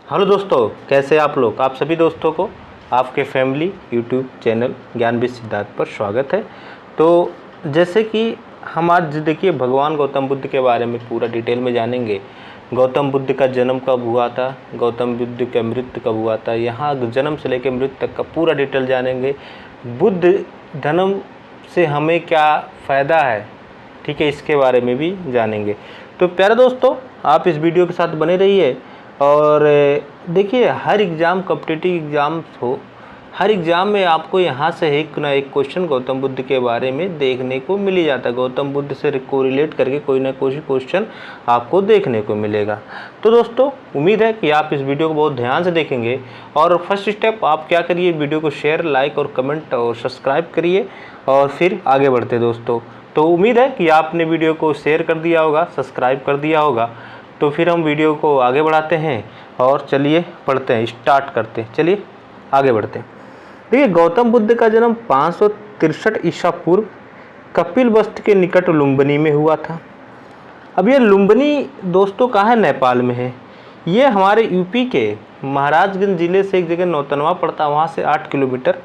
Hello दोस्तों, कैसे आप लोग। आप सभी दोस्तों को आपके फैमिली यूट्यूब चैनल ज्ञान विद सिद्धार्थ पर स्वागत है। तो जैसे कि हम आज देखिए भगवान गौतम बुद्ध के बारे में पूरा डिटेल में जानेंगे। गौतम बुद्ध का जन्म कब हुआ था, गौतम बुद्ध का मृत्यु कब हुआ था, यहाँ जन्म से लेकर मृत्यु तक का पूरा डिटेल जानेंगे। बुद्ध धर्म से हमें क्या फ़ायदा है, ठीक है, इसके बारे में भी जानेंगे। तो प्यारे दोस्तों, आप इस वीडियो के साथ बने रहिए। और देखिए, हर एग्ज़ाम कॉम्पिटिटिव एग्ज़ाम्स हो, हर एग्ज़ाम में आपको यहाँ से एक ना एक क्वेश्चन गौतम बुद्ध के बारे में देखने को मिल ही जाता है। गौतम बुद्ध से कोरिलेट करके कोई ना कोई क्वेश्चन आपको देखने को मिलेगा। तो दोस्तों, उम्मीद है कि आप इस वीडियो को बहुत ध्यान से देखेंगे। और फर्स्ट स्टेप आप क्या करिए, वीडियो को शेयर, लाइक और कमेंट और सब्सक्राइब करिए और फिर आगे बढ़ते दोस्तों। तो उम्मीद है कि आपने वीडियो को शेयर कर दिया होगा, सब्सक्राइब कर दिया होगा। तो फिर हम वीडियो को आगे बढ़ाते हैं और चलिए पढ़ते हैं, स्टार्ट करते हैं, चलिए आगे बढ़ते हैं। देखिए, गौतम बुद्ध का जन्म 563 ईसा पूर्व कपिलवस्तु के निकट लुम्बिनी में हुआ था। अब ये लुम्बिनी दोस्तों कहाँ है, नेपाल में है। ये हमारे यूपी के महाराजगंज ज़िले से एक जगह नौतनवा पड़ता है, वहाँ से 8 किलोमीटर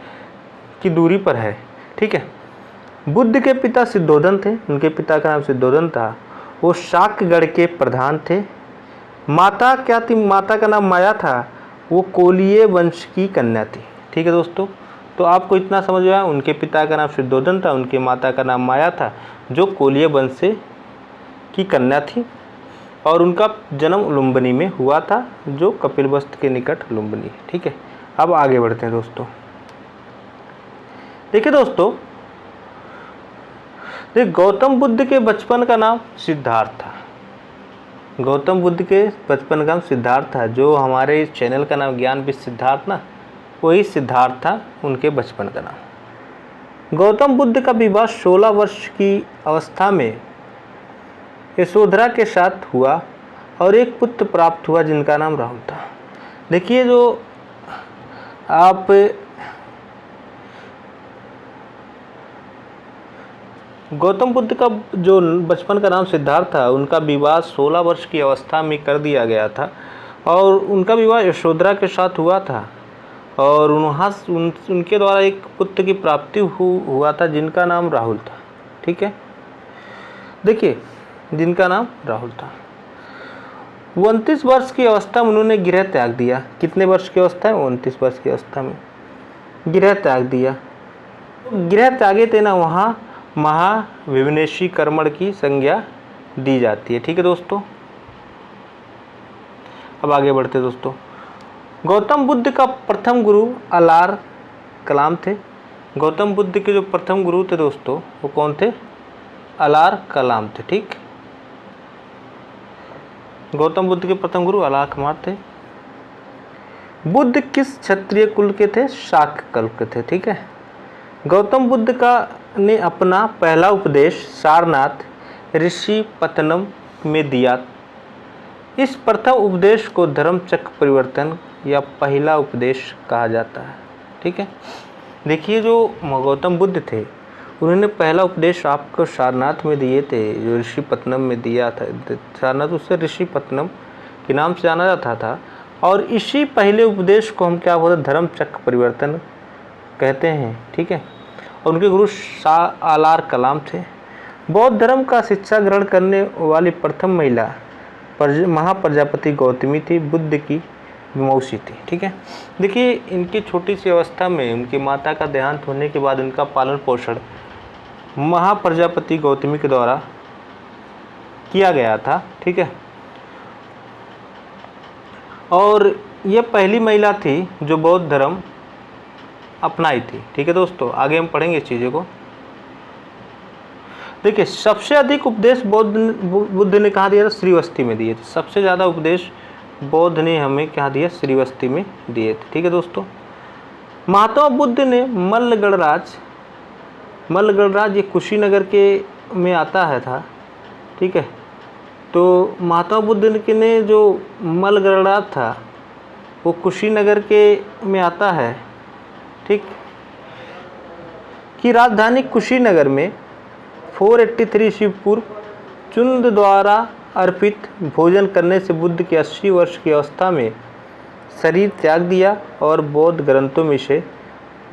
की दूरी पर है, ठीक है। बुद्ध के पिता सिद्धोधन थे, उनके पिता का नाम सिद्धोधन था। वो शाक्यगढ़ के प्रधान थे। माता क्या थी, माता का नाम माया था। वो कोलिय वंश की कन्या थी, ठीक है दोस्तों। तो आपको इतना समझ में आया, उनके पिता का नाम सिद्धोधन था, उनकी माता का नाम माया था, जो कोलिय वंश से की कन्या थी। और उनका जन्म लुम्बिनी में हुआ था, जो कपिलवस्तु के निकट लुम्बिनी, ठीक है। अब आगे बढ़ते हैं दोस्तों। देखिए दोस्तों, गौतम बुद्ध के बचपन का नाम सिद्धार्थ था। गौतम बुद्ध के बचपन का नाम सिद्धार्थ था। जो हमारे इस चैनल का नाम ज्ञान विद सिद्धार्थ ना, वही सिद्धार्थ था उनके बचपन का नाम। गौतम बुद्ध का विवाह 16 वर्ष की अवस्था में यशोधरा के साथ हुआ और एक पुत्र प्राप्त हुआ जिनका नाम राहुल था। देखिए, जो आप गौतम बुद्ध का जो बचपन का नाम सिद्धार्थ था, उनका विवाह 16 वर्ष की अवस्था में कर दिया गया था और उनका विवाह यशोधरा के साथ हुआ था। और उनके द्वारा एक पुत्र की प्राप्ति हुआ था जिनका नाम राहुल था, ठीक है। देखिए, जिनका नाम राहुल था। 29 वर्ष की अवस्था में उन्होंने गृह त्याग दिया। कितने वर्ष की अवस्था है, 29 वर्ष की अवस्था में गृह त्याग दिया। गृह त्यागे थे ना, वहाँ महाविवनेशी कर्मण की संज्ञा दी जाती है, ठीक है दोस्तों। अब आगे बढ़ते दोस्तों। गौतम बुद्ध का प्रथम गुरु अलार कलाम थे। गौतम बुद्ध के जो प्रथम गुरु थे दोस्तों, वो कौन थे, अलार कलाम थे, ठीक। गौतम बुद्ध के प्रथम गुरु अलार कलाम थे। बुद्ध किस क्षत्रिय कुल के थे, शाक्य कुल के थे, ठीक है। गौतम बुद्ध का ने अपना पहला उपदेश सारनाथ ऋषिपत्तनम में दिया। इस प्रथम उपदेश को धर्मचक्र परिवर्तन या पहला उपदेश कहा जाता है, ठीक है। देखिए, जो गौतम बुद्ध थे, उन्होंने पहला उपदेश आपको सारनाथ में दिए थे, जो ऋषिपत्तनम में दिया था। सारनाथ उससे ऋषिपत्तनम के नाम से जाना जाता था। और इसी पहले उपदेश को हम क्या बोलते हैं, धर्मचक्र परिवर्तन कहते हैं, ठीक है। उनके गुरु शाह अलार कलाम थे। बौद्ध धर्म का शिक्षा ग्रहण करने वाली प्रथम महिला महाप्रजापति गौतमी थी, बुद्ध की मौसी थी, ठीक है। देखिए, इनकी छोटी सी अवस्था में उनकी माता का देहांत होने के बाद उनका पालन पोषण महाप्रजापति गौतमी के द्वारा किया गया था, ठीक है। और यह पहली महिला थी जो बौद्ध धर्म अपनाई थी, ठीक है दोस्तों। आगे हम पढ़ेंगे इस चीज़ों को। देखिए, सबसे अधिक उपदेश बुद्ध ने कहाँ दिया था, श्रीवस्ती में दिए थे। सबसे ज़्यादा उपदेश बौद्ध ने हमें क्या दिया, श्रीवस्ती में दिए थे, ठीक है दोस्तों। महात्मा बुद्ध ने मल्लगढ़राज ये कुशीनगर के में आता है था, ठीक है। तो महात्मा बुद्ध ने जो मल्लगढ़राज था, वो कुशीनगर के में आता है, ठीक, कि राजधानी कुशीनगर में 483 ईस्वी पूर्व चुंद द्वारा अर्पित भोजन करने से बुद्ध की 80 वर्ष की अवस्था में शरीर त्याग दिया और बौद्ध ग्रंथों में इसे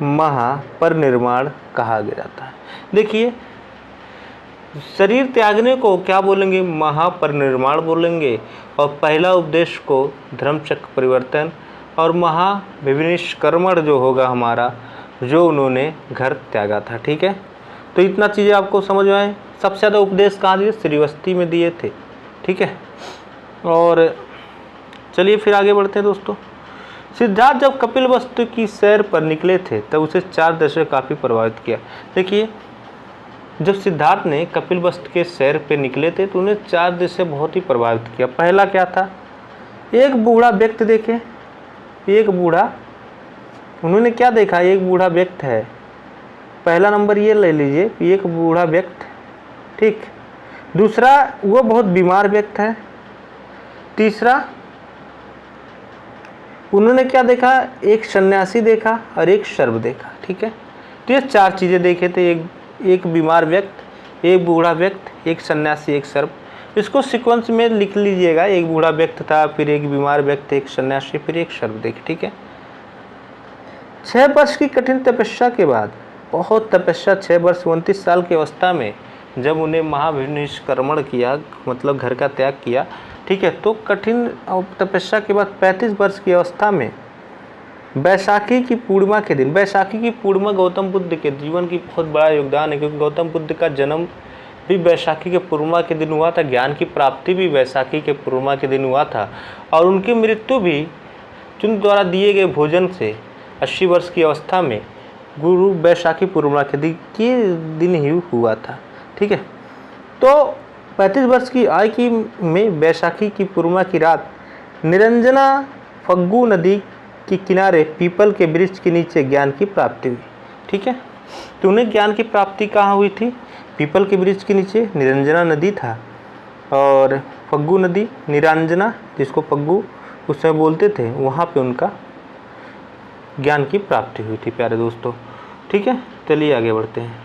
महापरिनिर्वाण कहा गया जाता है। देखिए, शरीर त्यागने को क्या बोलेंगे? महापरिनिर्वाण बोलेंगे। और पहला उपदेश को धर्मचक्र परिवर्तन और महाविनिष्कर्मण जो होगा हमारा, जो उन्होंने घर त्यागा था। ठीक है, तो इतना चीज़ें आपको समझ में आए। सबसे ज़्यादा उपदेश कहाँ दिए? श्रीवस्ती में दिए थे। ठीक है, और चलिए फिर आगे बढ़ते हैं दोस्तों। सिद्धार्थ जब कपिलवस्तु की सैर पर निकले थे तब उसे 4 दृश्यों काफ़ी प्रभावित किया। देखिए, जब सिद्धार्थ ने कपिलवस्तु के सैर पे निकले थे तो उन्हें 4 दृश्य बहुत ही प्रभावित किया। पहला क्या था? एक बूढ़ा व्यक्ति देखे, एक बूढ़ा, उन्होंने क्या देखा? एक बूढ़ा व्यक्ति है। पहला नंबर ये ले लीजिए, एक बूढ़ा व्यक्ति। ठीक, दूसरा, वो बहुत बीमार व्यक्ति है। तीसरा, उन्होंने क्या देखा? एक सन्यासी देखा और एक सर्प देखा। ठीक है, तो ये 4 चीज़ें देखे थे, एक बीमार व्यक्ति, एक बूढ़ा व्यक्ति, एक सन्यासी, एक सर्प। इसको सीक्वेंस में लिख लीजिएगा। एक बूढ़ा व्यक्ति था, फिर एक बीमार व्यक्ति, एक सन्यासी, फिर एक सर्प देखे। ठीक है, 6 वर्ष की कठिन तपस्या के बाद, बहुत तपस्या, 6 वर्ष 29 साल की अवस्था में जब उन्हें महाविनिष्कर्मण किया, मतलब घर का त्याग किया। ठीक है, तो कठिन तपस्या के बाद 35 वर्ष की अवस्था में बैसाखी की पूर्णिमा के दिन, बैसाखी की पूर्णिमा गौतम बुद्ध के जीवन की बहुत बड़ा योगदान है, क्योंकि गौतम बुद्ध का जन्म भी बैसाखी के पूर्णिमा के दिन हुआ था, ज्ञान की प्राप्ति भी बैसाखी के पूर्णिमा के दिन हुआ था, और उनकी मृत्यु भी जिन द्वारा दिए गए भोजन से 80 वर्ष की अवस्था में गुरु बैसाखी पूर्णिमा के दिन ही हुआ था। ठीक है, तो 35 वर्ष की आयु की में बैसाखी की पूर्णिमा की रात निरंजना फग्गू नदी के किनारे पीपल के वृक्ष के नीचे ज्ञान की प्राप्ति हुई। ठीक है, तो उन्हें ज्ञान की प्राप्ति कहाँ हुई थी? पीपल के वृक्ष के नीचे निरंजना नदी था, और फग्गू नदी, निरंजना जिसको फग्गू उस समय बोलते थे, वहाँ पे उनका ज्ञान की प्राप्ति हुई थी प्यारे दोस्तों। ठीक है, चलिए आगे बढ़ते हैं।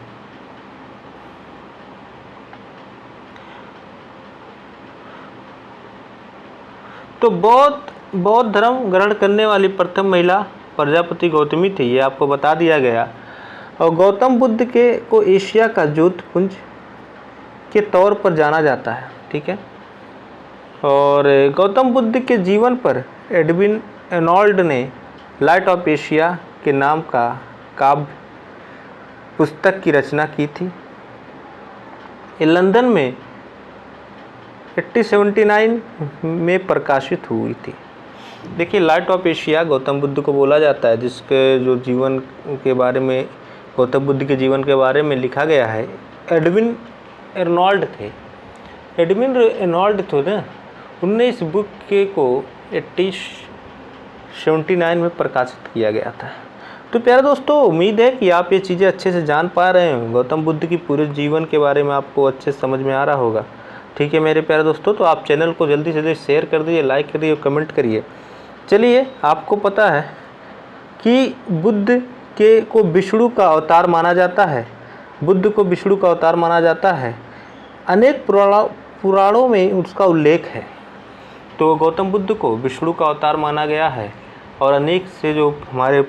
तो बौद्ध धर्म ग्रहण करने वाली प्रथम महिला प्रजापति गौतमी थी, ये आपको बता दिया गया। और गौतम बुद्ध को एशिया का ज्योतिपुंज के तौर पर जाना जाता है। ठीक है, और गौतम बुद्ध के जीवन पर एडविन एनॉल्ड ने लाइट ऑफ एशिया के नाम का काव्य पुस्तक की रचना की थी। ये लंदन में 1879 में प्रकाशित हुई थी। देखिए, light of Asia Gautam Buddha को बोला जाता है, जिसके जो जीवन के बारे में, गौतम बुद्ध के जीवन के बारे में लिखा गया है। एडविन एर्नॉल्ड थे, एडविन एर्नॉल्ड थे ना, उनने इस बुक को 1879 में प्रकाशित किया गया था। तो प्यारे दोस्तों, उम्मीद है कि आप ये चीज़ें अच्छे से जान पा रहे हैं, गौतम बुद्ध की पूरे जीवन के बारे में आपको अच्छे से समझ में आ रहा होगा। ठीक है मेरे प्यारे दोस्तों, तो आप चैनल को जल्दी से जल्दी शेयर कर दीजिए, लाइक कर दीजिए, कमेंट करिए। चलिए, आपको पता है कि बुद्ध को विष्णु का अवतार माना जाता है, बुद्ध को विष्णु का अवतार माना जाता है। अनेक पुराणों में उसका उल्लेख है। तो गौतम बुद्ध को विष्णु का अवतार माना गया है, और अनेक से जो हमारे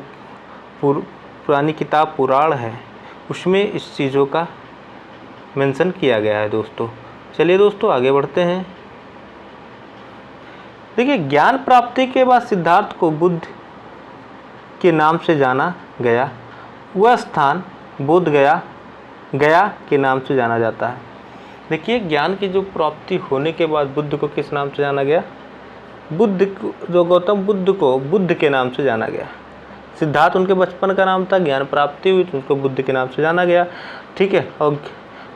पुरानी किताब पुराण है उसमें इस चीज़ों का मेंशन किया गया है दोस्तों। चलिए दोस्तों, आगे बढ़ते हैं। देखिए, ज्ञान प्राप्ति के बाद सिद्धार्थ को बुद्ध के नाम से जाना गया। वह स्थान बोध गया के नाम से जाना जाता है। देखिए, ज्ञान की जो प्राप्ति होने के बाद बुद्ध को किस नाम से जाना गया? जो गौतम बुद्ध को बुद्ध के नाम से जाना गया। सिद्धार्थ उनके बचपन का नाम था, ज्ञान प्राप्ति हुई तो उनको बुद्ध के नाम से जाना गया। ठीक है, और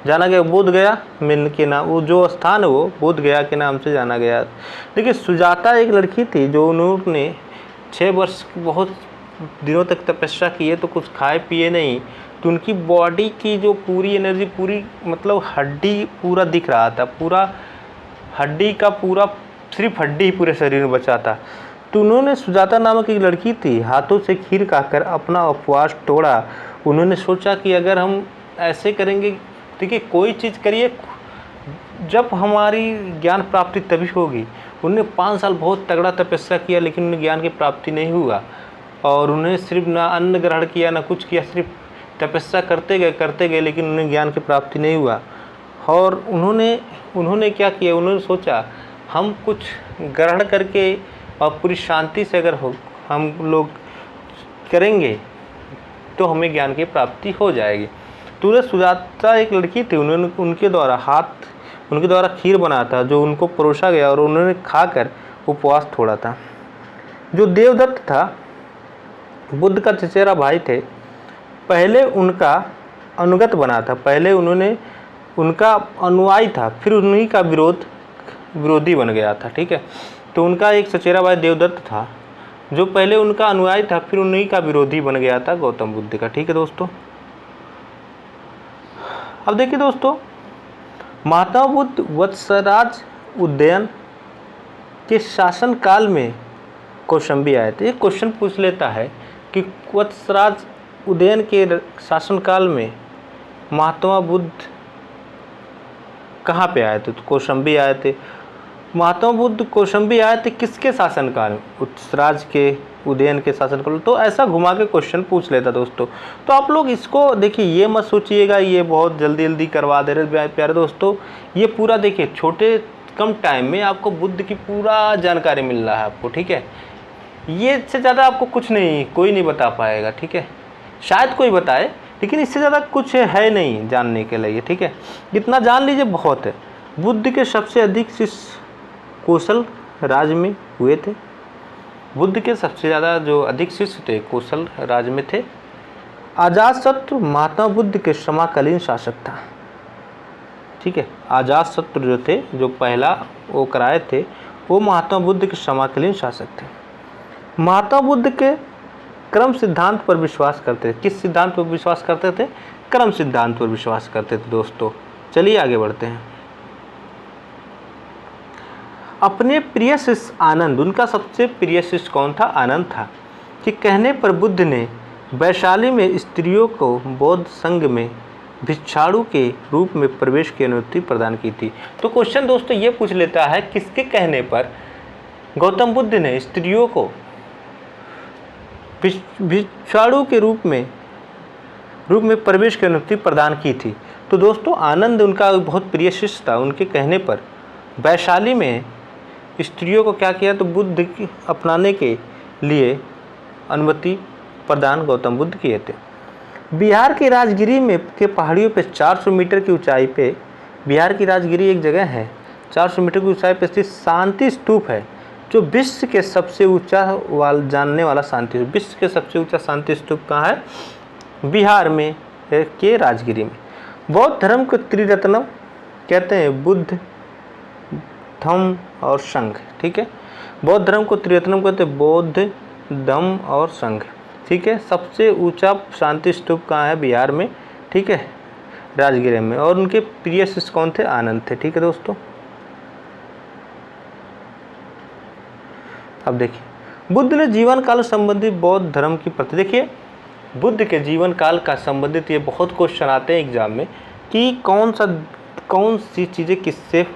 जाना गया बोध गया मिल के नाम, वो जो स्थान है वो बोध गया के नाम से जाना गया। देखिए, सुजाता एक लड़की थी जो उन्होंने 6 वर्ष बहुत दिनों तक तपस्या की है, तो कुछ खाए पिए नहीं, तो उनकी बॉडी की जो पूरी एनर्जी, पूरी मतलब हड्डी पूरा दिख रहा था, पूरा हड्डी का पूरा, सिर्फ हड्डी ही पूरे शरीर में बचा था। तो उन्होंने, सुजाता नामक एक लड़की थी, हाथों से खीर खाकर अपना उपवास तोड़ा। उन्होंने सोचा कि अगर हम ऐसे करेंगे, देखिए कोई चीज़ करिए जब हमारी ज्ञान प्राप्ति तभी होगी। उन्होंने 5 साल बहुत तगड़ा तपस्या किया, लेकिन उन्हें ज्ञान की प्राप्ति नहीं हुआ। और उन्हें सिर्फ ना अन्न ग्रहण किया ना कुछ किया, सिर्फ तपस्या करते गए, लेकिन उन्हें ज्ञान की प्राप्ति नहीं हुआ। और उन्होंने क्या किया, उन्होंने सोचा हम कुछ ग्रहण करके और पूरी शांति से अगर हम लोग करेंगे तो हमें ज्ञान की प्राप्ति हो जाएगी। तो उन्हें सुजाता एक लड़की थी, उनके द्वारा खीर बना था जो उनको परोसा गया और उन्होंने खाकर उपवास तोड़ा था। जो देवदत्त था, बुद्ध का चचेरा भाई थे, पहले उनका अनुगत बना था, पहले उनका अनुयायी था, फिर उन्हीं का विरोधी बन गया था। ठीक है, तो उनका एक चचेरा भाई देवदत्त था जो पहले उनका अनुयायी था, फिर उन्हीं का विरोधी बन गया था गौतम बुद्ध का। ठीक है दोस्तों, अब देखिए दोस्तों, महात्मा बुद्ध वत्सराज उदयन के शासन काल में कौशंबी आए थे। एक क्वेश्चन पूछ लेता है कि वत्सराज उदयन के शासन काल में महात्मा बुद्ध कहाँ पे आए थे? तो कौशंबी आए थे। महात्मा बुद्ध कौशंबी आए थे किसके शासनकाल में? वत्सराज के उदयन के शासनकाल। तो ऐसा घुमा के क्वेश्चन पूछ लेता दोस्तों। तो आप लोग इसको देखिए, ये मत सोचिएगा ये बहुत जल्दी करवा दे रहे प्यारे दोस्तों। ये पूरा देखिए, छोटे कम टाइम में आपको बुद्ध की पूरा जानकारी मिल रहा है आपको। ठीक है, ये इससे ज़्यादा आपको कुछ नहीं, कोई नहीं बता पाएगा। ठीक है, शायद कोई बताए, लेकिन इससे ज़्यादा कुछ है नहीं जानने के लिए। ठीक है, इतना जान लीजिए बहुत है। बुद्ध के सबसे अधिक शिष्य कौशल राज्य में हुए थे। बुद्ध के सबसे ज़्यादा जो अधिक शिष्य थे कौशल राज्य में थे। अजातशत्रु महात्मा बुद्ध के समकालीन शासक था। ठीक है, अजातशत्रु जो थे, जो पहला वो कराए थे, वो महात्मा बुद्ध के समकालीन शासक थे। महात्मा बुद्ध के क्रम सिद्धांत पर विश्वास करते थे। किस सिद्धांत पर विश्वास करते थे? क्रम सिद्धांत पर विश्वास करते थे दोस्तों। चलिए आगे बढ़ते हैं। अपने प्रिय शिष्य आनंद, उनका सबसे प्रिय शिष्य कौन था? आनंद था, कि कहने पर बुद्ध ने वैशाली में स्त्रियों को बौद्ध संघ में भिक्षाड़ु के रूप में प्रवेश की अनुमति प्रदान की थी। तो क्वेश्चन दोस्तों ये पूछ लेता है, किसके कहने पर गौतम बुद्ध ने स्त्रियों को भिक्षाड़ु के रूप में प्रवेश की अनुमति प्रदान की थी? तो दोस्तों आनंद उनका बहुत प्रिय शिष्य था, उनके कहने पर वैशाली में स्त्रियों को क्या किया? तो बुद्ध की अपनाने के लिए अनुमति प्रदान गौतम बुद्ध किए थे। बिहार की राजगिरी में के पहाड़ियों पे 400 मीटर की ऊंचाई पे, बिहार की राजगिरी एक जगह है, 400 मीटर की ऊंचाई पे स्थित शांति स्तूप है, जो विश्व के सबसे ऊंचा जानने वाला शांति स्तूप। विश्व के सबसे ऊंचा शांति स्तूप कहाँ है? बिहार में के राजगिरी में। बौद्ध धर्म को त्रिरत्नम कहते हैं, बुद्ध, धम्म और संघ। ठीक है, बौद्ध धर्म को त्रिरत्नम कहते हैं, बुद्ध, धम्म और संघ। ठीक है, सबसे ऊंचा शांति स्तूप कहाँ है? बिहार में। ठीक है, राजगिरी में। और उनके प्रिय शिष्य कौन थे? आनंद थे। ठीक है दोस्तों, अब देखिए, बुद्ध ने जीवन काल संबंधी बौद्ध धर्म की प्रति, देखिए बुद्ध के जीवन काल का संबंधित ये बहुत क्वेश्चन आते हैं एग्जाम में कि कौन सी चीज़ें किससे,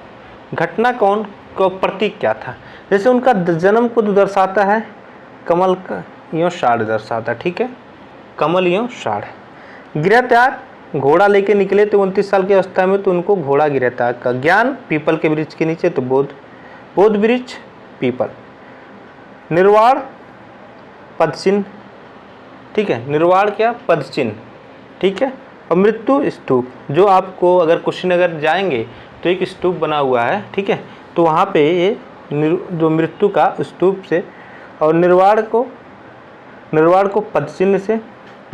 घटना कौन का प्रतीक क्या था। जैसे उनका जन्म को दर्शाता है कमल का यों साढ़ दर्शाता है। ठीक है, कमल यों साढ़। गृह त्याग, घोड़ा लेके निकले थे 29 साल की अवस्था में, तो उनको घोड़ा गृह त्याग का। ज्ञान, पीपल के वृक्ष के नीचे, तो बोध वृक्ष, पीपल। निर्वाण, पद चिन्ह। ठीक है, निर्वाण क्या? पद चिन्ह। ठीक है, और मृत्यु स्तूप, जो आपको अगर कुशीनगर जाएंगे तो एक स्तूप बना हुआ है। ठीक है, तो वहाँ पे ये जो मृत्यु का स्तूप से, और निर्वाण को पद चिन्ह से,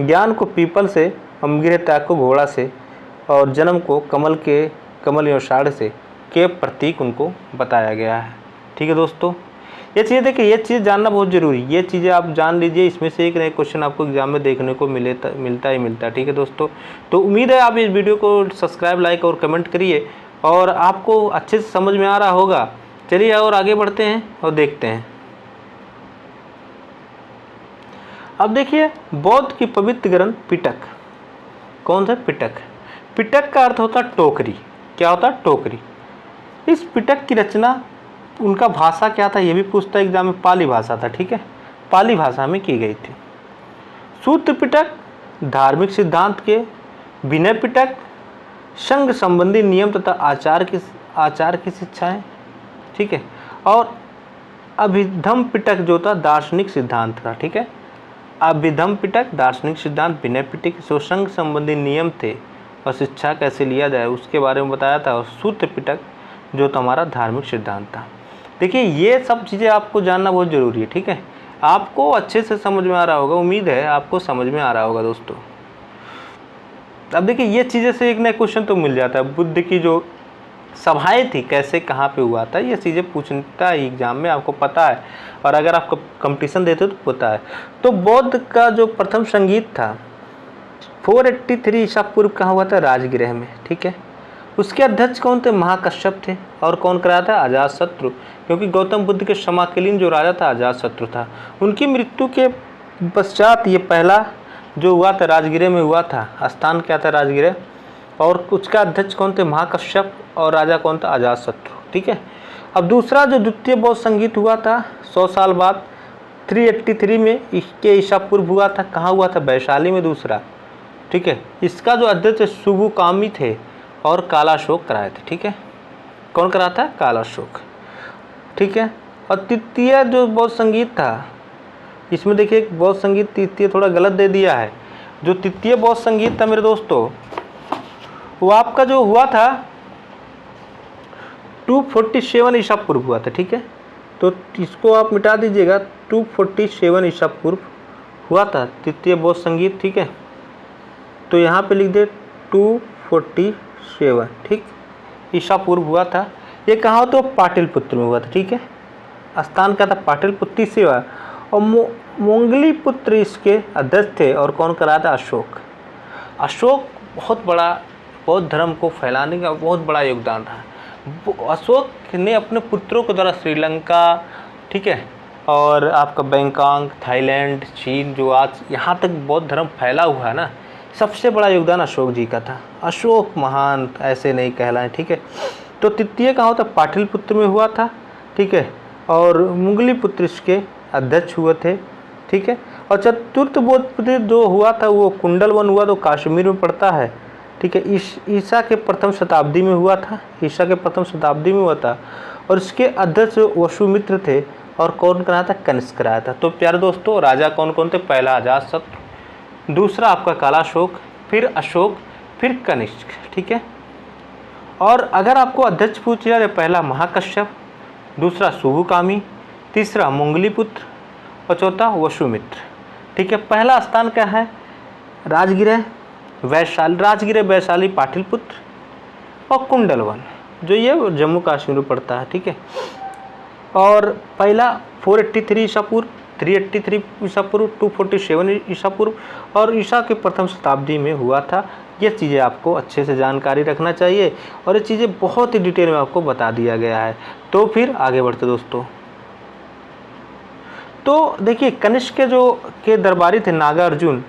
ज्ञान को पीपल से, और गृह त्याग को घोड़ा से, और जन्म को कमल या साढ़ से के प्रतीक उनको बताया गया है। ठीक है दोस्तों, ये चीज़ देखिए, ये चीज़ जानना बहुत ज़रूरी है। ये चीज़ें आप जान लीजिए, इसमें से एक नए क्वेश्चन आपको एग्जाम में देखने को मिलता ही मिलता है। ठीक है दोस्तों, तो उम्मीद है आप इस वीडियो को सब्सक्राइब, लाइक और कमेंट करिए और आपको अच्छे से समझ में आ रहा होगा। चलिए और आगे बढ़ते हैं और देखते हैं। अब देखिए, बौद्ध की पवित्र ग्रंथ पिटक, कौन सा? पिटक। पिटक का अर्थ होता है टोकरी। क्या होता है, टोकरी। इस पिटक की रचना, उनका भाषा क्या था ये भी पूछता है एग्जाम में, पाली भाषा था, ठीक है, पाली भाषा में की गई थी। सूत्र पिटक धार्मिक सिद्धांत के, विनय पिटक संघ संबंधी नियम तथा आचार की शिक्षाएं, ठीक है, और अभिधम पिटक जो था दार्शनिक सिद्धांत था, ठीक है। अभिधम पिटक दार्शनिक सिद्धांत, विनय पिटक जो संघ संबंधी नियम थे और शिक्षा कैसे लिया जाए उसके बारे में बताया था, और सूत्र पिटक जो तो हमारा धार्मिक सिद्धांत था। देखिए ये सब चीज़ें आपको जानना बहुत ज़रूरी है, ठीक है। आपको अच्छे से समझ में आ रहा होगा, उम्मीद है आपको समझ में आ रहा होगा दोस्तों। अब देखिए ये चीज़ें से एक नया क्वेश्चन तो मिल जाता है, बुद्ध की जो सभाएं थी कैसे कहाँ पे हुआ था, ये चीज़ें पूछता है एग्जाम में, आपको पता है, और अगर आप कंपटीशन देते हो तो पता है। तो बौद्ध का जो प्रथम संगीत था 483 ईसा पूर्व कहाँ हुआ था, राजगृह में, ठीक है। उसके अध्यक्ष कौन थे, महाकश्यप थे, और कौन कराया था, अजातशत्रु, क्योंकि गौतम बुद्ध के समकालीन जो राजा था अजातशत्रु था। उनकी मृत्यु के पश्चात ये पहला जो हुआ था राजगृह में हुआ था, स्थान क्या था, राजगृह, और उसका अध्यक्ष कौन थे, महाकश्यप, और राजा कौन था, अजातशत्रु, ठीक है। अब दूसरा जो द्वितीय बौद्ध संगीत हुआ था 100 साल बाद 383 में इसके ईसा पूर्व हुआ था, कहाँ हुआ था, वैशाली में दूसरा, ठीक है। इसका जो अध्यक्ष सुबुकामी थे और कालाशोक कराए थे, ठीक है। कौन करा था, कालाशोक, ठीक है। और तृतीय जो बौद्ध संगीत था, इसमें देखिए बौद्ध संगीत तृतीय थोड़ा गलत दे दिया है। जो तृतीय बौद्ध संगीत था मेरे दोस्तों, वो आपका जो हुआ था 247 ईसा पूर्व हुआ था, ठीक है। तो इसको आप मिटा दीजिएगा, 247 ईसा पूर्व हुआ था तृतीय बौद्ध संगीत, ठीक है। तो यहाँ पे लिख दे 247, ठीक, ईसा पूर्व हुआ था। ये कहाँ हो, तो पाटलिपुत्र में हुआ था, ठीक है। स्थान क्या था, पाटलिपुत्र सेवा, और मोंगलीपुत्र इसके अध्यक्ष थे, और कौन करा था, अशोक। अशोक बहुत बड़ा बौद्ध धर्म को फैलाने का बहुत बड़ा योगदान रहा। अशोक ने अपने पुत्रों के द्वारा श्रीलंका, ठीक है, और आपका बैंकॉक, थाईलैंड, चीन, जो आज यहाँ तक बौद्ध धर्म फैला हुआ है ना, सबसे बड़ा योगदान अशोक जी का था। अशोक महान ऐसे नहीं कहलाए, ठीक है। तो तृतीय कहाँ होता, पाटलिपुत्र में हुआ था, ठीक है, और मुगलीपुत्र इसके अध्यक्ष हुए थे, ठीक है। और चतुर्थ बौद्ध जो हुआ था वो कुंडलवन हुआ, तो कश्मीर में पड़ता है, ठीक है। ईसा के प्रथम शताब्दी में हुआ था, ईसा के प्रथम शताब्दी में हुआ था, और इसके अध्यक्ष वसुमित्र थे, और कौन कराया था, कनिष्क कराया था। तो प्यारे दोस्तों राजा कौन कौन थे, पहला अजातशत्रु, दूसरा आपका कालाशोक, फिर अशोक, फिर कनिष्क, ठीक है। और अगर आपको अध्यक्ष पूछ लिया जाए, पहला महाकश्यप, दूसरा सुबुकामी, तीसरा मुंगलीपुत्र, और चौथा वसुमित्र, ठीक है। पहला स्थान क्या है, राजगृह, वैशाली, पाटलिपुत्र, और कुंडलवन, जो ये जम्मू कश्मीर में पड़ता है, ठीक है। और पहला 483 ईसा पूर्व, 383 ईसा पूर्व, 247 ईसा पूर्व, और ईसा के प्रथम शताब्दी में हुआ था। ये चीज़ें आपको अच्छे से जानकारी रखना चाहिए, और ये चीज़ें बहुत ही डिटेल में आपको बता दिया गया है। तो फिर आगे बढ़ते दोस्तों। तो देखिए कनिष्क के दरबारी थे नागार्जुन,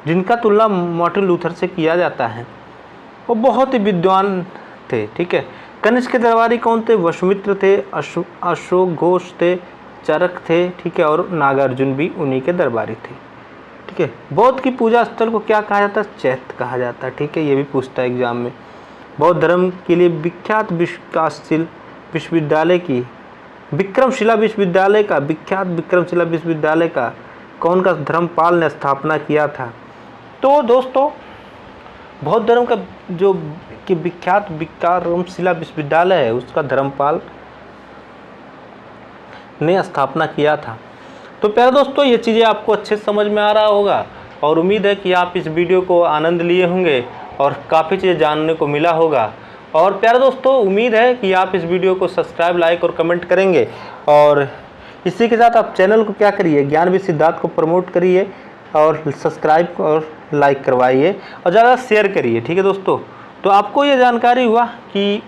जिनका तुलना मार्टिन लूथर से किया जाता है, वो बहुत ही विद्वान थे, ठीक है। कनिष्क के दरबारी कौन थे, वसुमित्र थे, अशोक घोष थे, चरक थे, ठीक है, और नागार्जुन भी उन्हीं के दरबारी थे, ठीक है। बौद्ध की पूजा स्थल को क्या कहा जाता है, चैत्य कहा जाता है, ठीक है। ये भी पूछता है एग्जाम में। बौद्ध धर्म के लिए विख्यात विकासशील विश्वविद्यालय की विक्रमशिला विश्वविद्यालय का कौन का धर्मपाल ने स्थापना किया था। तो दोस्तों बौद्ध धर्म का जो कि विख्यात विक्रमशिला विश्वविद्यालय है, उसका धर्मपाल ने स्थापना किया था। तो प्यारे दोस्तों ये चीज़ें आपको अच्छे समझ में आ रहा होगा, और उम्मीद है कि आप इस वीडियो को आनंद लिए होंगे और काफ़ी चीज़ें जानने को मिला होगा। और प्यारे दोस्तों उम्मीद है कि आप इस वीडियो को सब्सक्राइब, लाइक और कमेंट करेंगे, और इसी के साथ आप चैनल को क्या करिए, ज्ञान विद सिद्धार्थ को प्रमोट करिए, और सब्सक्राइब और लाइक करवाइए, और ज़्यादा शेयर करिए, ठीक है दोस्तों। तो आपको ये जानकारी हुआ कि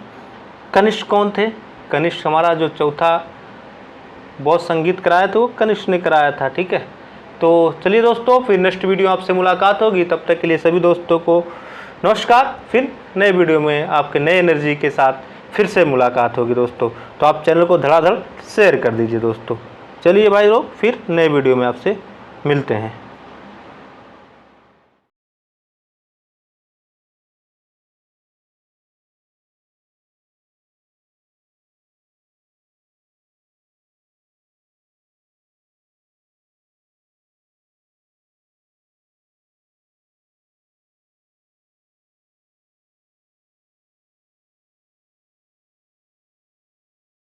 कनिष्क कौन थे। कनिष्क हमारा जो चौथा बौद्ध संगीत कराया था वो कनिष्क ने कराया था, ठीक है। तो चलिए दोस्तों फिर नेक्स्ट वीडियो आपसे मुलाकात होगी, तब तक के लिए सभी दोस्तों को नमस्कार, फिर नए वीडियो में आपके नए एनर्जी के साथ फिर से मुलाकात होगी दोस्तों। तो आप चैनल को धड़ाधड़ शेयर कर दीजिए दोस्तों। चलिए भाई लोग, फिर नए वीडियो में आपसे मिलते हैं।